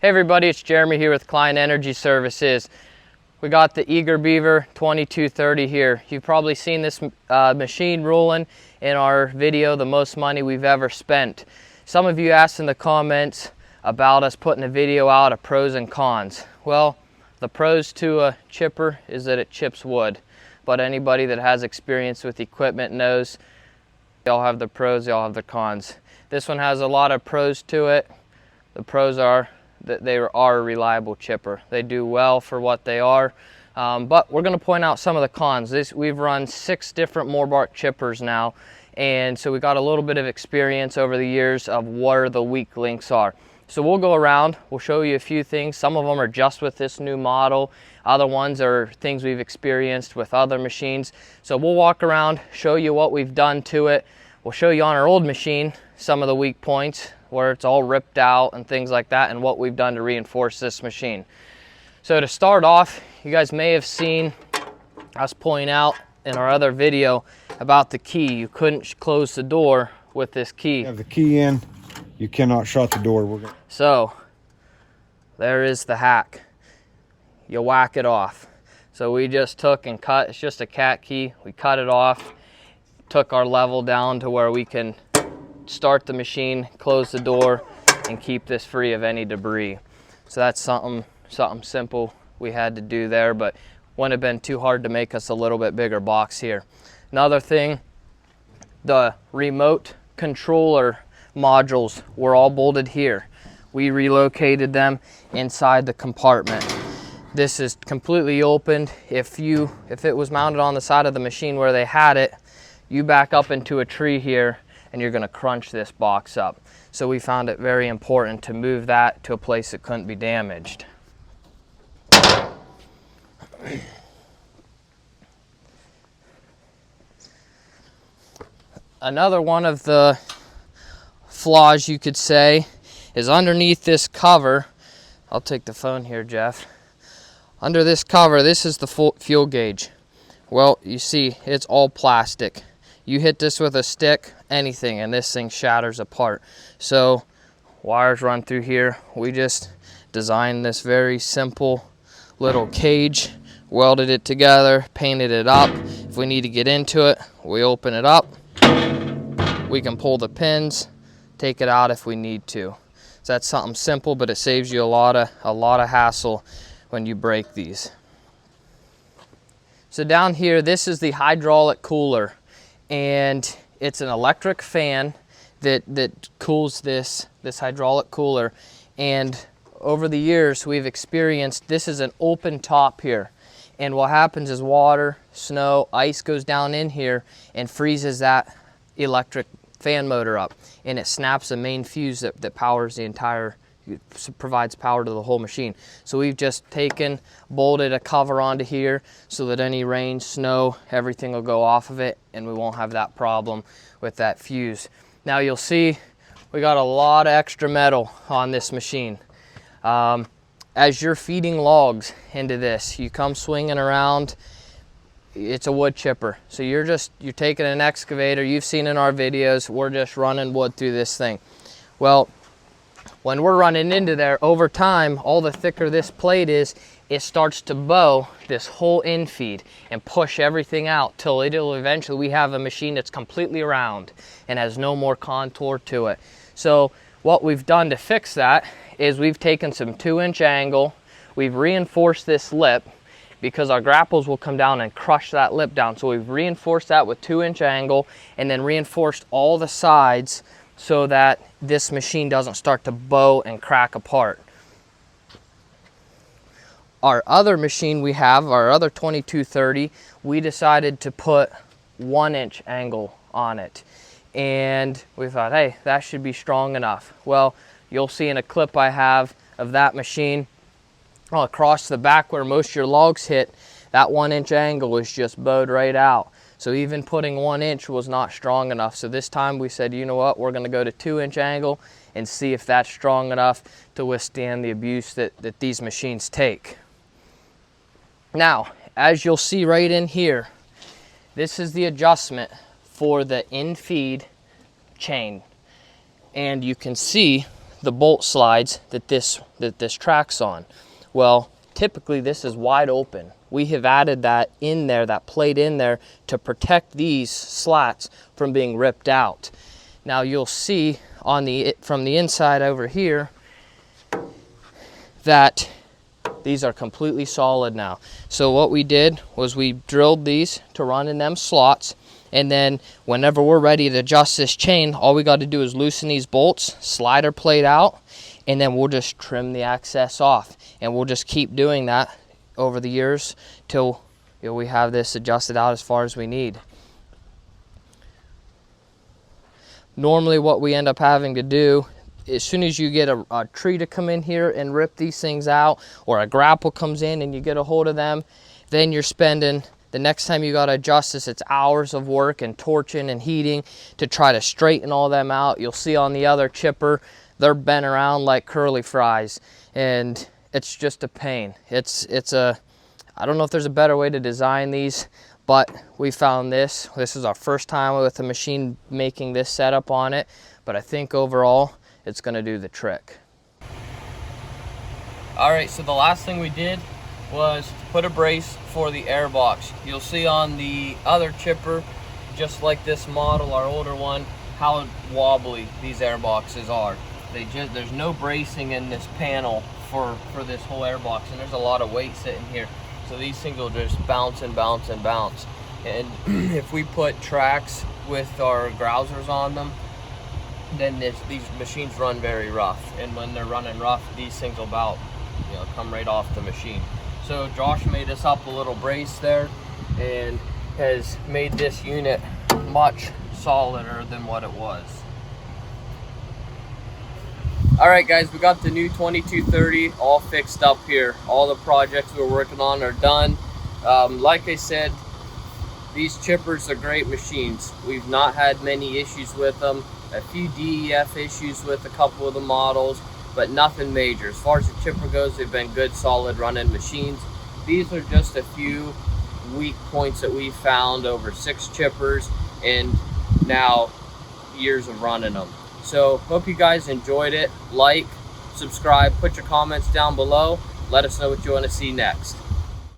Hey everybody, it's Jeremy here with Klein Energy Services. We got the Eager Beaver 2230 here. You've probably seen this machine rolling in our video, the most money we've ever spent. Some of you asked in the comments about us putting a video out of pros and cons. Well, the pros to a chipper is that it chips wood, but anybody that has experience with equipment knows they all have the pros, they all have the cons. This one has a lot of pros to it. The pros are that they are a reliable chipper. They do well for what they are, but we're going to point out some of the cons. We've run 6 different Morbark chippers now, and so we got a little bit of experience over the years of where the weak links are. So we'll go around, we'll show you a few things. Some of them are just with this new model. Other ones are things we've experienced with other machines. So we'll walk around, show you what we've done to it. We'll show you on our old machine some of the weak points where it's all ripped out and things like that, and what we've done to reinforce this machine. So to start off, you guys may have seen us point out in our other video about the key. You couldn't close the door with this key. You have the key in, you cannot shut the door. So there is the hack. You whack it off. So we just took and cut, it's just a cat key. We cut it off, took our level down to where we can start the machine, close the door, and keep this free of any debris. So that's something simple we had to do there, but wouldn't have been too hard to make us a little bit bigger box here. Another thing, the remote controller modules were all bolted here. We relocated them inside the compartment. This is completely opened. If it was mounted on the side of the machine where they had it, you back up into a tree here and you're going to crunch this box up. So we found it very important to move that to a place that couldn't be damaged. Another one of the flaws, you could say, is underneath this cover. I'll take the phone here, Jeff. Under this cover, this is the fuel gauge. Well, you see, it's all plastic. You hit this with a stick, anything, and this thing shatters apart. So wires run through here. We just designed this very simple little cage, welded it together, painted it up. If we need to get into it, we open it up. We can pull the pins, take it out if we need to. So that's something simple, but it saves you a lot of hassle when you break these. So down here, this is the hydraulic cooler, and it's an electric fan that cools this hydraulic cooler. And over the years, we've experienced, this is an open top here. And what happens is water, snow, ice goes down in here and freezes that electric fan motor up. And it snaps the main fuse that powers the entire, provides power to the whole machine. So we've just bolted a cover onto here so that any rain, snow, everything will go off of it, and we won't have that problem with that fuse. Now you'll see we got a lot of extra metal on this machine. As you're feeding logs into this, you come swinging around, it's a wood chipper. So you're taking an excavator, you've seen in our videos, we're just running wood through this thing. Well, when we're running into there, over time, all the thicker this plate is, it starts to bow this whole infeed and push everything out till it'll eventually, we have a machine that's completely round and has no more contour to it. So what we've done to fix that is we've taken some 2-inch angle, we've reinforced this lip because our grapples will come down and crush that lip down. So we've reinforced that with 2-inch angle and then reinforced all the sides so that this machine doesn't start to bow and crack apart. Our other machine we have, our other 2230, we decided to put 1-inch angle on it. And we thought, hey, that should be strong enough. Well, you'll see in a clip I have of that machine, across the back where most of your logs hit, that 1-inch angle is just bowed right out. So even putting 1 inch was not strong enough. So this time we said, you know what, we're gonna go to 2-inch angle and see if that's strong enough to withstand the abuse that these machines take. Now, as you'll see right in here, this is the adjustment for the Infeed chain. And you can see the bolt slides that this tracks on. Well, typically this is wide open. We have added that in there, that plate in there, to protect these slats from being ripped out. Now you'll see on from the inside over here that these are completely solid now. So what we did was we drilled these to run in them slots, and then whenever we're ready to adjust this chain, all we got to do is loosen these bolts, slide our plate out, and then we'll just trim the excess off. And we'll just keep doing that over the years till we have this adjusted out as far as we need. Normally what we end up having to do, as soon as you get a tree to come in here and rip these things out, or a grapple comes in and you get a hold of them, then you're spending, the next time you got to adjust this, it's hours of work and torching and heating to try to straighten all them out. You'll see on the other chipper, they're bent around like curly fries, and it's just a pain. I don't know if there's a better way to design these, but we found this. This is our first time with a machine making this setup on it, but I think overall it's gonna do the trick. All right, so the last thing we did was put a brace for the air box. You'll see on the other chipper, just like this model, our older one, how wobbly these air boxes are. There's no bracing in this panel for this whole air box, and there's a lot of weight sitting here. So these things will just bounce and bounce and bounce. And if we put tracks with our grousers on them, then these machines run very rough. And when they're running rough, these things will about, come right off the machine. So Josh made us up a little brace there and has made this unit much solider than what it was. All right, guys, we got the new 2230 all fixed up here. All the projects we're working on are done. Like I said, these chippers are great machines. We've not had many issues with them. A few DEF issues with a couple of the models, but nothing major. As far as the chipper goes, they've been good, solid running machines. These are just a few weak points that we found over 6 chippers and now years of running them. So hope you guys enjoyed it. Like, subscribe, put your comments down below. Let us know what you want to see next.